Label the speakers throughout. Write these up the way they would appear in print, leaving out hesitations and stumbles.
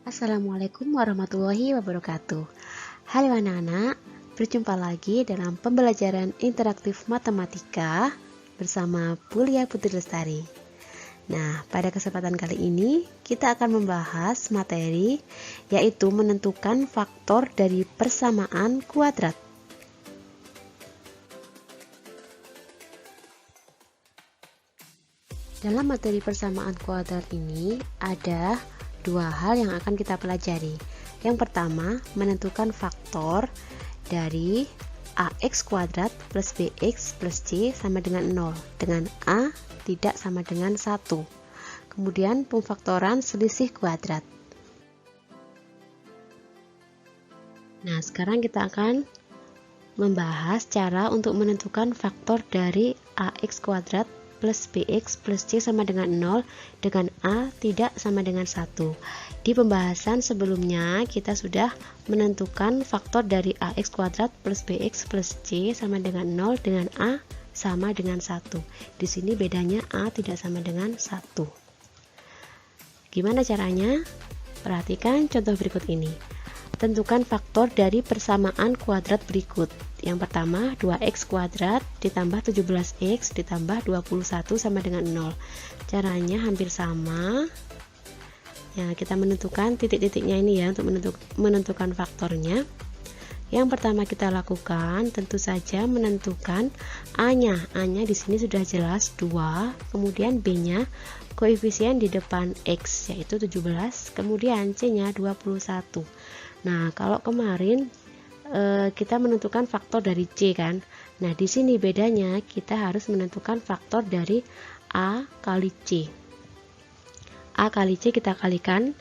Speaker 1: Assalamualaikum warahmatullahi wabarakatuh. Halo anak-anak, berjumpa lagi dalam pembelajaran interaktif matematika bersama Bulia Putri Lestari. Nah, pada kesempatan kali ini kita akan membahas materi yaitu menentukan faktor dari persamaan kuadrat. Dalam materi persamaan kuadrat ini ada dua hal yang akan kita pelajari. Yang pertama, menentukan faktor dari ax kuadrat plus bx plus c sama dengan 0 dengan a tidak sama dengan 1. Kemudian pemfaktoran selisih kuadrat. Nah, sekarang kita akan membahas cara untuk menentukan faktor dari ax kuadrat plus bx plus c sama dengan 0 dengan a tidak sama dengan 1. Di pembahasan sebelumnya kita sudah menentukan faktor dari ax kuadrat plus bx plus c sama dengan 0 dengan a sama dengan 1. Di sini bedanya a tidak sama dengan 1. Gimana caranya? Perhatikan contoh berikut ini. Tentukan faktor dari persamaan kuadrat berikut. Yang pertama, 2x kuadrat ditambah 17x ditambah 21 sama dengan 0. Caranya hampir sama. Ya, kita menentukan titik-titiknya ini ya untuk menentukan faktornya. Yang pertama kita lakukan tentu saja menentukan a-nya. A-nya di sini sudah jelas 2, kemudian b-nya koefisien di depan x yaitu 17, kemudian c-nya 21. Nah, kalau kemarin kita menentukan faktor dari C kan. Nah, di sini bedanya kita harus menentukan faktor dari A kali C. A kali C kita kalikan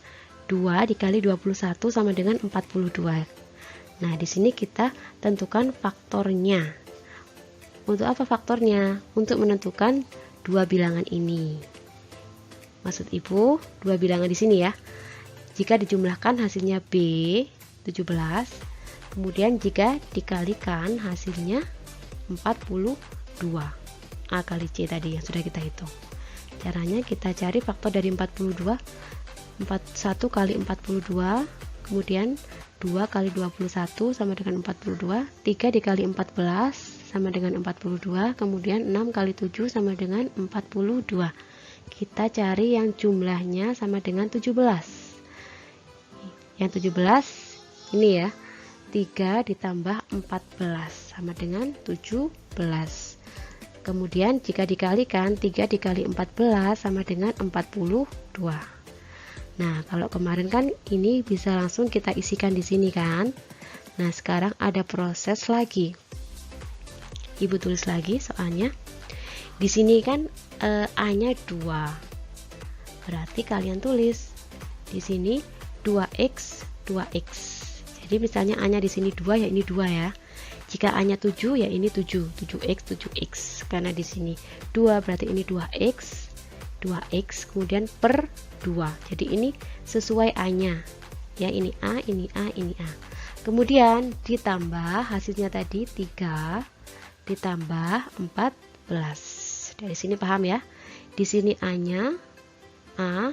Speaker 1: 2 dikali 21 sama dengan 42. Nah, di sini kita tentukan faktornya. Untuk apa faktornya? Untuk menentukan dua bilangan ini. Maksud Ibu, dua bilangan di sini ya. Jika dijumlahkan hasilnya B 17, kemudian jika dikalikan hasilnya 42. A kali C tadi yang sudah kita hitung. Caranya kita cari faktor dari 42. 1 kali 42, kemudian 2 kali 21 sama dengan 42, 3 dikali 14 sama dengan 42, kemudian 6 kali 7 sama dengan 42. Kita cari yang jumlahnya sama dengan 17. Yang 17 ini ya, 3 ditambah 14 sama dengan 17. Kemudian jika dikalikan 3 dikali 14 sama dengan 42. Nah, kalau kemarin kan ini bisa langsung kita isikan di sini kan. Nah, sekarang ada proses lagi. Ibu tulis lagi soalnya. Di sini kan a-nya 2. Berarti kalian tulis di sini 2x 2x. Jadi misalnya a-nya di sini 2 ya ini 2 ya. Jika a-nya 7 ya ini 7, 7x 7x. Karena di sini 2 berarti ini 2x 2x kemudian per 2. Jadi ini sesuai a-nya. Ya ini a, ini a, ini a. Kemudian ditambah hasilnya tadi 3 ditambah 14. Dari sini paham ya? Di sini a-nya a.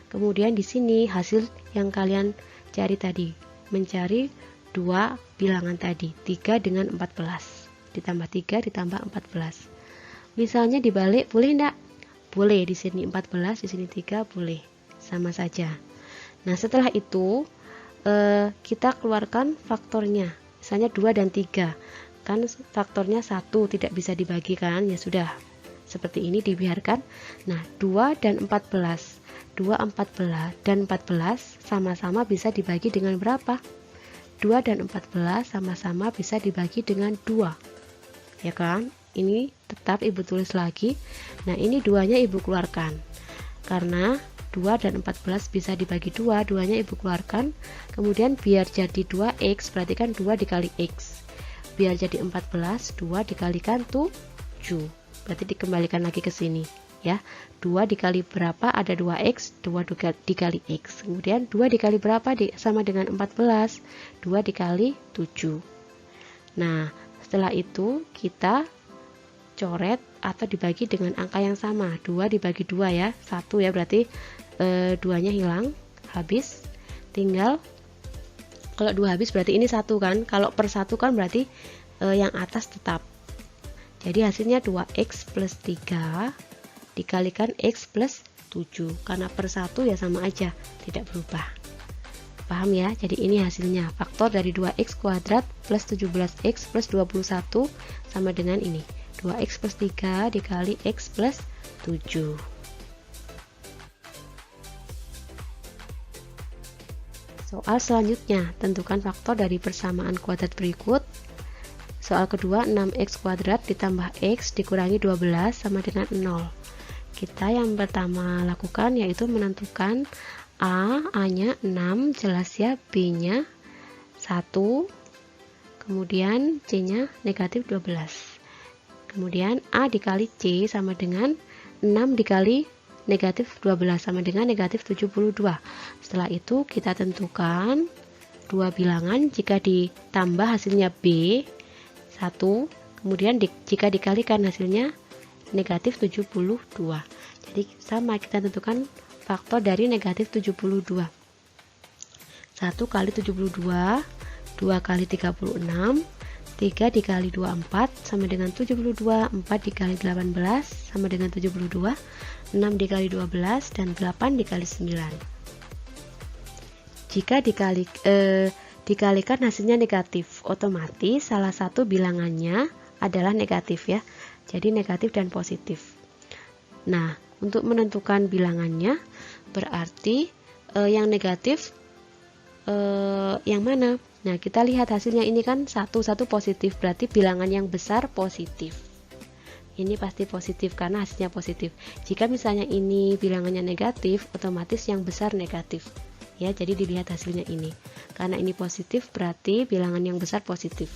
Speaker 1: Kemudian di sini hasil yang kalian cari tadi, mencari dua bilangan tadi, 3 dengan 14. Ditambah 3 ditambah 14. Misalnya dibalik boleh enggak? Boleh, di sini 14, di sini 3 boleh. Sama saja. Nah, setelah itu kita keluarkan faktornya. Misalnya 2 dan 3. Kan faktornya 1 tidak bisa dibagikan, ya sudah. Seperti ini dibiarkan. Nah, 2 dan 14. 2, 14 dan 14 sama-sama bisa dibagi dengan berapa? 2 dan 14 sama-sama bisa dibagi dengan 2. Ya kan? Ini tetap Ibu tulis lagi. Nah, ini 2-nya Ibu keluarkan. Karena 2 dan 14 bisa dibagi 2, 2-nya Ibu keluarkan. Kemudian biar jadi 2x, berarti kan 2 dikali x. Biar jadi 14, 2 dikalikan 7. Berarti dikembalikan lagi ke sini. Ya, 2 dikali berapa ada 2x, 2 dikali x. Kemudian 2 dikali berapa sama dengan 14, 2 dikali 7. Nah, setelah itu kita coret atau dibagi dengan angka yang sama. 2 dibagi 2 ya, 1 ya, berarti 2-nya hilang, habis, tinggal kalau 2 habis berarti ini 1 kan, kalau per 1 kan berarti yang atas tetap. Jadi hasilnya 2x plus 3 dikalikan x plus 7, karena per 1 ya sama aja, tidak berubah. Paham ya? Jadi ini hasilnya, faktor dari 2x kuadrat plus 17x plus 21 sama dengan ini, 2x plus 3 dikali x plus 7. Soal selanjutnya, tentukan faktor dari persamaan kuadrat berikut. Soal kedua, 6x kuadrat ditambah x dikurangi 12 sama dengan 0. Kita yang pertama lakukan yaitu menentukan A-nya 6, jelas ya, B-nya 1, kemudian C-nya negatif 12. Kemudian A dikali C sama dengan 6 dikali negatif 12 sama dengan negatif 72. Setelah itu kita tentukan dua bilangan, jika ditambah hasilnya B 1, kemudian jika dikalikan hasilnya negatif 72. Jadi sama, kita tentukan faktor dari negatif 72. 1 kali 72, 2 kali 36, 3 dikali 24 sama dengan 72, 4 dikali 18 sama dengan 72, 6 dikali 12, dan 8 dikali 9. Jika dikalikan hasilnya negatif, otomatis salah satu bilangannya adalah negatif ya. Jadi negatif dan positif. Nah, untuk menentukan bilangannya berarti yang negatif yang mana? Nah, kita lihat hasilnya ini kan 1 positif, berarti bilangan yang besar positif. Ini pasti positif karena hasilnya positif. Jika misalnya ini bilangannya negatif, otomatis yang besar negatif. Ya, jadi dilihat hasilnya ini. Karena ini positif, berarti bilangan yang besar positif.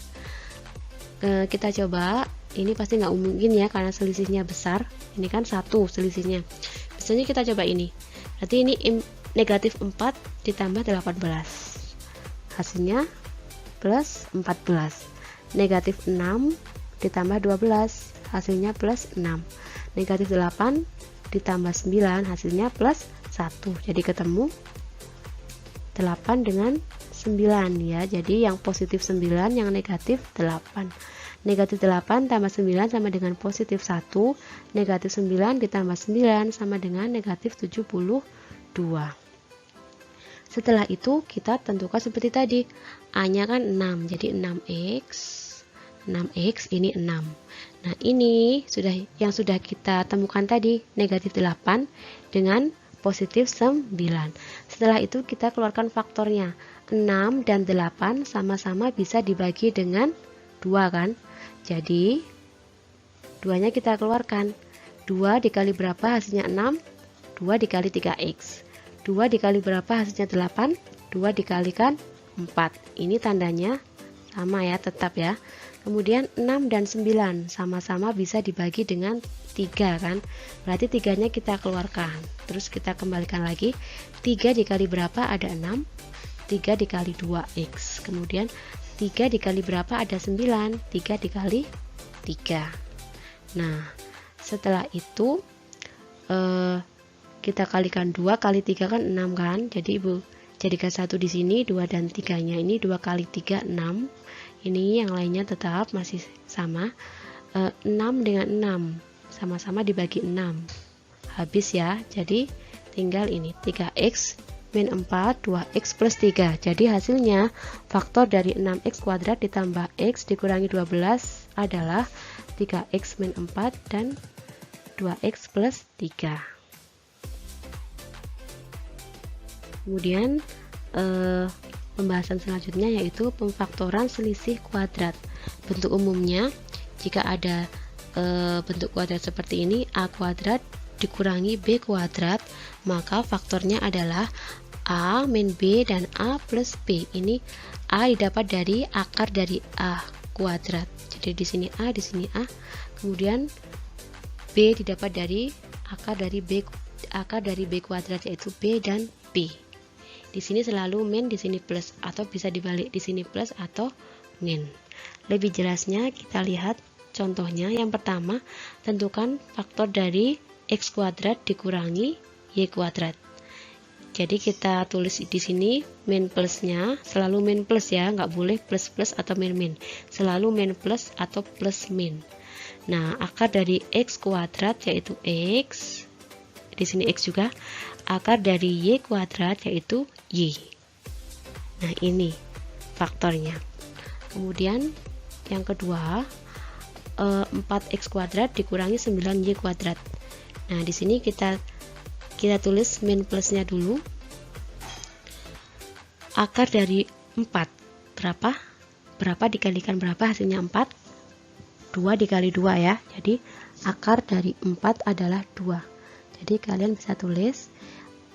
Speaker 1: Kita coba, ini pasti nggak mungkin ya karena selisihnya besar. Ini kan 1 selisihnya. Misalnya kita coba ini. Berarti ini negatif 4 ditambah 18. Hasilnya plus 14. Negatif 6 ditambah 12. Hasilnya plus 6. Negatif 8 ditambah 9. Hasilnya plus 1. Jadi ketemu 8 dengan 9 ya. Jadi yang positif 9, yang negatif 8. Negatif 8 tambah 9 sama dengan positif 1. Negatif 9 ditambah 9 sama dengan negatif 72. Setelah itu kita tentukan seperti tadi. A-nya kan 6, jadi 6x ini 6. Nah, ini yang sudah kita temukan tadi, negatif 8 dengan positif 9. Setelah itu kita keluarkan faktornya. 6 dan 8 sama-sama bisa dibagi dengan 2 kan. Jadi 2-nya kita keluarkan. 2 dikali berapa hasilnya 6? 2 dikali 3x. 2 dikali berapa hasilnya 8? 2 dikalikan 4. Ini tandanya sama ya, tetap ya. Kemudian 6 dan 9 sama-sama bisa dibagi dengan 3 kan. Berarti 3-nya kita keluarkan. Terus kita kembalikan lagi. 3 dikali berapa? Ada 6. 3 dikali 2x. Kemudian 3 dikali berapa? Ada 9. 3 dikali 3. Nah, setelah itu kita kalikan 2 kali 3 kan 6 kan. Jadi Ibu jadikan 1 di sini, 2 dan 3-nya ini 2 kali 3 6. Ini yang lainnya tetap masih sama. 6 dengan 6 sama-sama dibagi 6. Habis ya. Jadi tinggal ini 3x min 4, 2x plus 3. Jadi hasilnya faktor dari 6x kuadrat ditambah x dikurangi 12 adalah 3x min 4 dan 2x plus 3. Kemudian pembahasan selanjutnya yaitu pemfaktoran selisih kuadrat. Bentuk umumnya, jika ada bentuk kuadrat seperti ini, a kuadrat dikurangi b kuadrat, maka faktornya adalah a min b dan a plus b. Ini a didapat dari akar dari a kuadrat. Jadi di sini a, di sini a. Kemudian b didapat dari akar dari b kuadrat, yaitu b dan b. Di sini selalu min, di sini plus, atau bisa dibalik, di sini plus atau min. Lebih jelasnya kita lihat contohnya. Yang pertama, tentukan faktor dari x kuadrat dikurangi y kuadrat. Jadi kita tulis di sini min plusnya, selalu min plus ya, nggak boleh plus plus atau min min, selalu min plus atau plus min. Nah, akar dari x kuadrat yaitu x, di sini x juga, akar dari y kuadrat yaitu y. Nah, ini faktornya. Kemudian yang kedua, 4x kuadrat dikurangi 9y kuadrat. Nah, di sini kita tulis min plusnya dulu. Akar dari 4 berapa? Berapa dikalikan berapa? Hasilnya 4. 2 dikali 2 ya. Jadi akar dari 4 adalah 2. Jadi kalian bisa tulis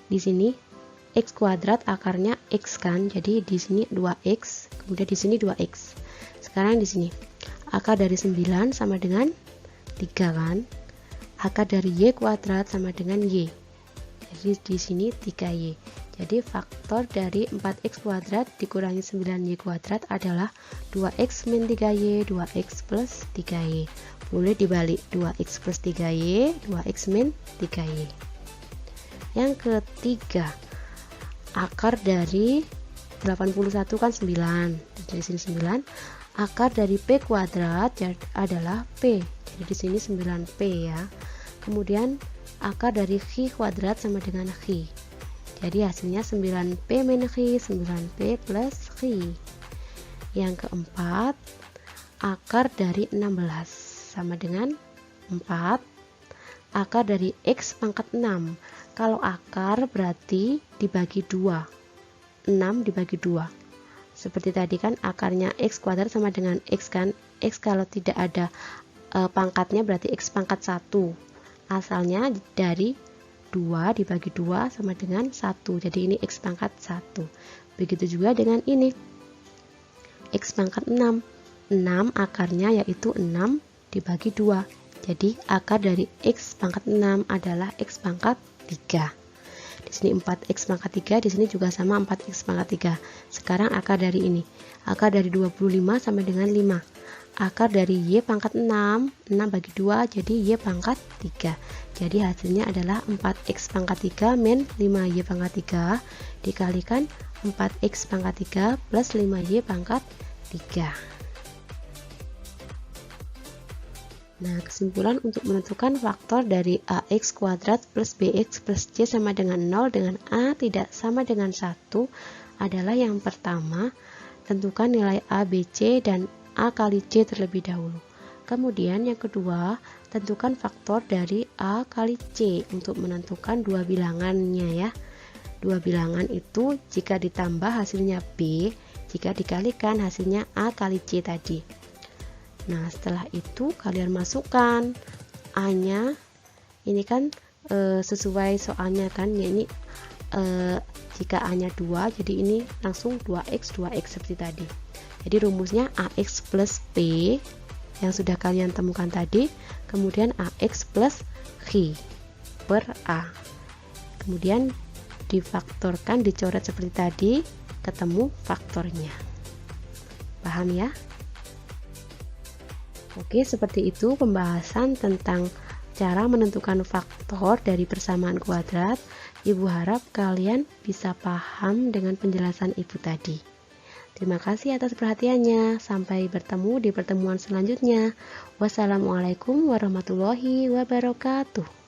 Speaker 1: di sini x kuadrat akarnya x kan. Jadi di sini 2x, kemudian di sini 2x. Sekarang di sini akar dari 9 sama dengan 3 kan. Akar dari y kuadrat sama dengan y. Jadi di sini 3y. Jadi faktor dari 4x kuadrat dikurangi 9y kuadrat adalah 2x min 3y, 2x plus 3y. Boleh dibalik, 2x plus 3y, 2x min 3y. Yang ketiga, akar dari 81 kan 9. Dari sini 9. Akar dari p kuadrat adalah p. Jadi di sini 9p ya. Kemudian akar dari x kuadrat sama dengan x. Jadi hasilnya 9p min x, 9p plus x. Yang keempat, akar dari 16 sama dengan 4. Akar dari x pangkat 6. Kalau akar berarti dibagi 2. 6 dibagi 2. Seperti tadi kan akarnya x kuadrat sama dengan x kan. X kalau tidak ada pangkatnya berarti x pangkat 1. Asalnya dari 2 dibagi 2 sama dengan 1. Jadi ini x pangkat 1. Begitu juga dengan ini. X pangkat 6. 6 akarnya yaitu 6 dibagi 2. Jadi akar dari x pangkat 6 adalah x pangkat 3. Di sini 4x pangkat 3, di sini juga sama 4x pangkat 3. Sekarang akar dari ini. Akar dari 25 sama dengan 5. Akar dari y pangkat 6, 6 bagi 2 jadi y pangkat 3. Jadi hasilnya adalah 4x pangkat 3 min 5y pangkat 3 dikalikan 4x pangkat 3 plus 5y pangkat 3. Nah, kesimpulan untuk menentukan faktor dari ax kuadrat plus bx plus c sama dengan 0 dengan a tidak sama dengan 1 adalah yang pertama, tentukan nilai a, b, c dan a kali c terlebih dahulu. Kemudian yang kedua, tentukan faktor dari a kali c untuk menentukan dua bilangannya ya. Dua bilangan itu jika ditambah hasilnya b, jika dikalikan hasilnya a kali c tadi. Nah, setelah itu kalian masukkan a-nya. Ini kan sesuai soalnya kan, ya ini jika a-nya 2, jadi ini langsung 2x seperti tadi. Jadi rumusnya ax plus p yang sudah kalian temukan tadi, kemudian ax plus x per a. Kemudian difaktorkan, dicoret seperti tadi, ketemu faktornya. Paham ya? Oke, seperti itu pembahasan tentang cara menentukan faktor dari persamaan kuadrat. Ibu harap kalian bisa paham dengan penjelasan ibu tadi. Terima kasih atas perhatiannya. Sampai bertemu di pertemuan selanjutnya. Wassalamualaikum warahmatullahi wabarakatuh.